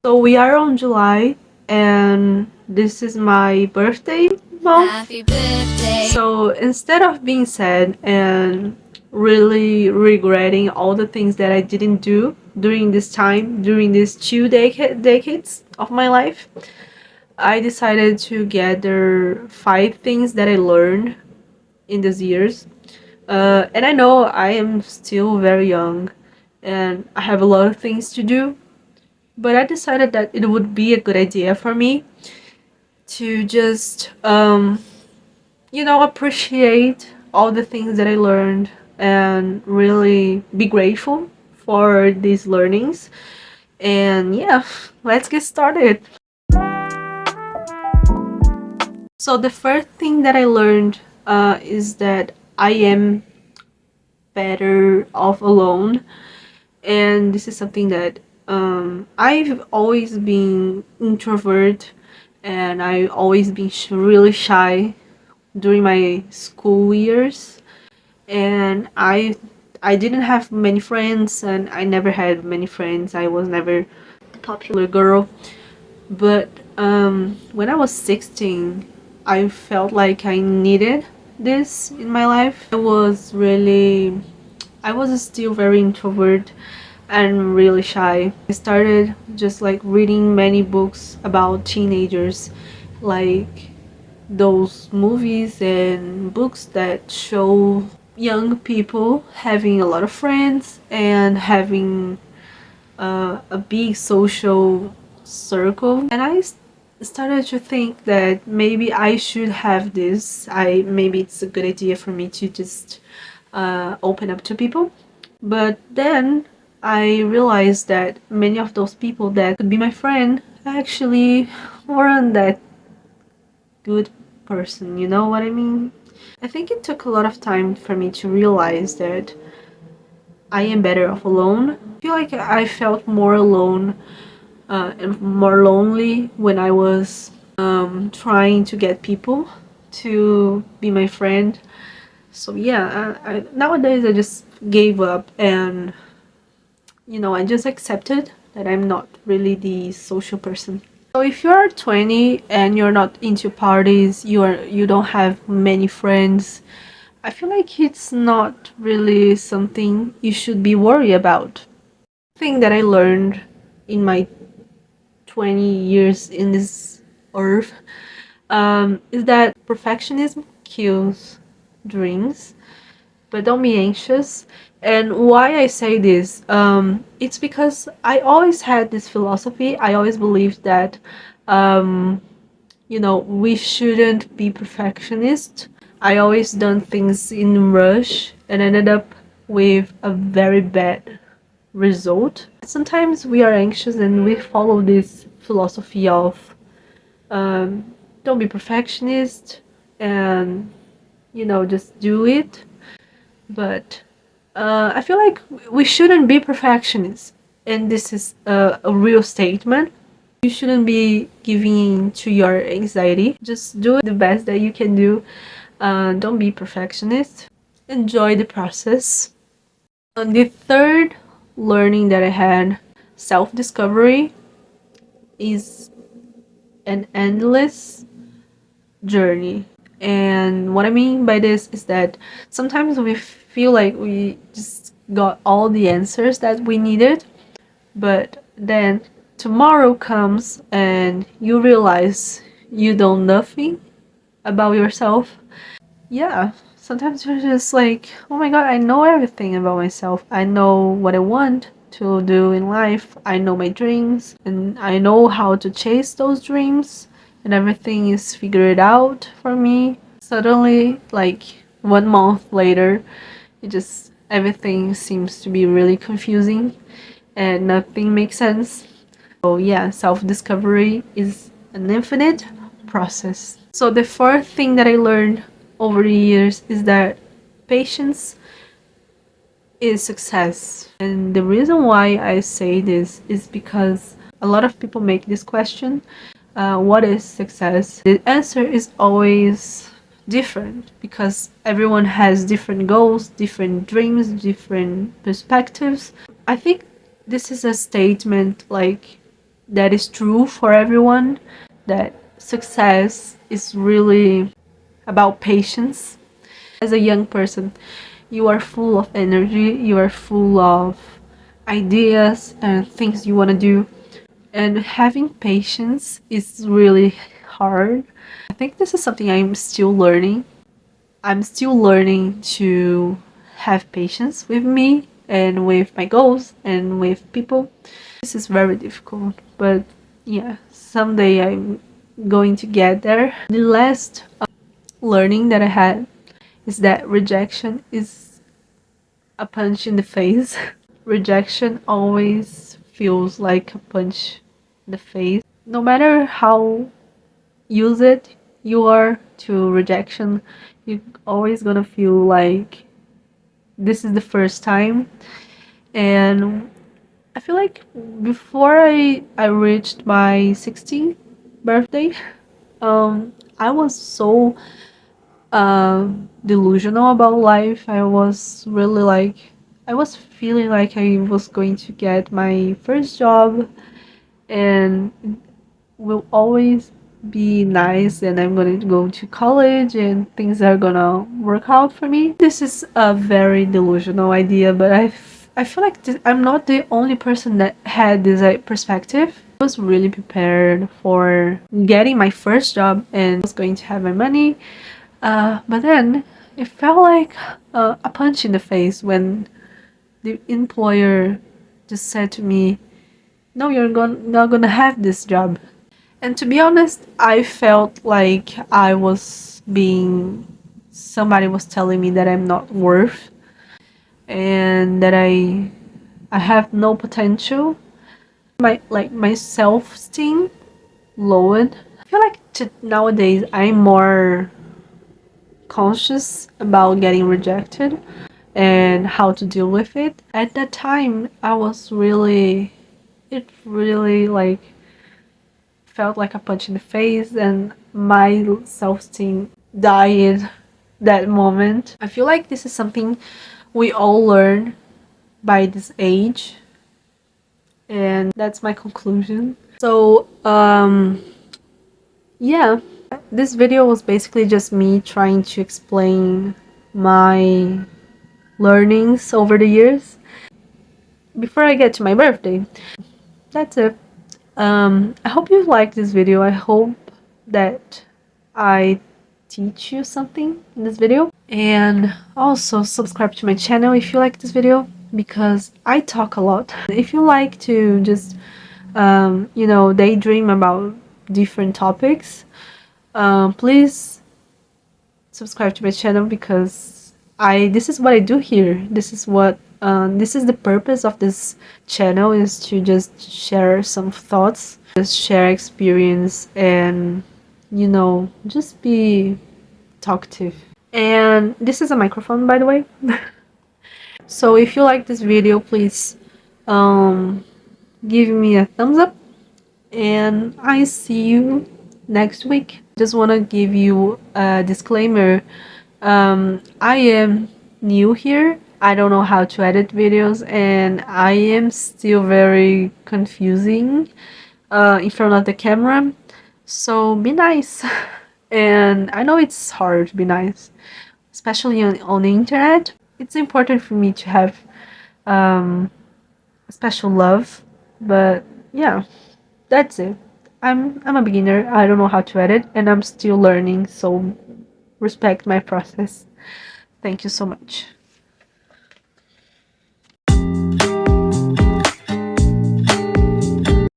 So we are on July, and this is my birthday month. Happy birthday. So instead of being sad and really regretting all the things that I didn't do during this time, during these decades of my life, I decided to gather 5 things that I learned in these years. And I know I am still very young and I have a lot of things to do, but I decided that it would be a good idea for me to just, appreciate all the things that I learned and really be grateful for these learnings. And yeah, let's get started. So, the first thing that I learned is that I am better off alone. And this is something that I've always been introvert, and I always been really shy during my school years, and I didn't have many friends, and I never had many friends. I was never the popular girl. But when I was 16, I felt like I needed this in my life. I was still very introvert and really shy. I started just like reading many books about teenagers, like those movies and books that show young people having a lot of friends and having a big social circle. And started to think that maybe I should have this. Maybe it's a good idea for me to just open up to people. But then I realized that many of those people that could be my friend actually weren't that good person, you know what I mean? I think it took a lot of time for me to realize that I am better off alone. I feel like I felt more alone and more lonely when I was trying to get people to be my friend. So yeah, nowadays I just gave up, and I just accepted that I'm not really the social person. So if you're 20 and you're not into parties, you don't have many friends, I feel like it's not really something you should be worried about. Thing that I learned in my 20 years in this earth is that perfectionism kills dreams, but don't be anxious. And why I say this, it's because I always had this philosophy. I always believed that, we shouldn't be perfectionist. I always done things in rush and ended up with a very bad result. Sometimes we are anxious and we follow this philosophy of don't be perfectionist and just do it. But I feel like we shouldn't be perfectionists, and this is a real statement. You shouldn't be giving in to your anxiety. Just do the best that you can do. Don't be perfectionist. Enjoy the process. And the third learning that I had, self-discovery is an endless journey. And what I mean by this is that sometimes we feel like we just got all the answers that we needed, but then tomorrow comes and you realize you know nothing about yourself. Yeah, sometimes you're just like, oh my god, I know everything about myself. I know what I want to do in life. I know my dreams, and I know how to chase those dreams, and everything is figured out for me. Suddenly, like 1 month later, everything seems to be really confusing and nothing makes sense. So yeah, self-discovery is an infinite process. So the fourth thing that I learned over the years is that patience is success. And the reason why I say this is because a lot of people make this question, what is success? The answer is always different because everyone has different goals, different dreams, different perspectives. I think this is a statement like that is true for everyone, that success is really about patience. As a young person, you are full of energy, you are full of ideas and things you want to do, and having patience is really hard. I think this is something I'm still learning. I'm still learning to have patience with me and with my goals and with people. This is very difficult, but yeah, someday I'm going to get there. The last learning that I had is that rejection is a punch in the face. Rejection always feels like a punch in the face. No matter how used it you are to rejection, you're always gonna feel like this is the first time. And I feel like before I reached my 16th birthday, I was so delusional about life. I was really like, I was feeling like I was going to get my first job and will always be nice, and I'm going to go to college and things are gonna work out for me. This is a very delusional idea, but I feel like I'm not the only person that had this perspective. I was really prepared for getting my first job and was going to have my money. But then it felt like a punch in the face when the employer just said to me, "No, not gonna have this job." And to be honest, I felt like I was being, somebody was telling me that I'm not worth and that I have no potential. My self-esteem lowered. I feel like nowadays I'm more conscious about getting rejected and how to deal with it. At that time, I was really, it really like felt like a punch in the face, and my self-esteem died that moment. I feel like this is something we all learn by this age, and that's my conclusion. So yeah, this video was basically just me trying to explain my learnings over the years before I get to my birthday. That's it. I hope you liked this video. I hope that I teach you something in this video. And also subscribe to my channel if you like this video, because I talk a lot. If you like to just, daydream about different topics, please subscribe to my channel, because this is what I do here. This is the purpose of this channel, is to just share some thoughts, just share experience, and just be talkative. And this is a microphone, by the way. So if you like this video, please give me a thumbs up, and I see you next week. Just want to give you a disclaimer. I am new here. I don't know how to edit videos, and I am still very confusing in front of the camera. So be nice. And I know it's hard to be nice, especially on the internet. It's important for me to have special love, but yeah, that's it. I'm a beginner. I don't know how to edit, and I'm still learning, so respect my process. Thank you so much.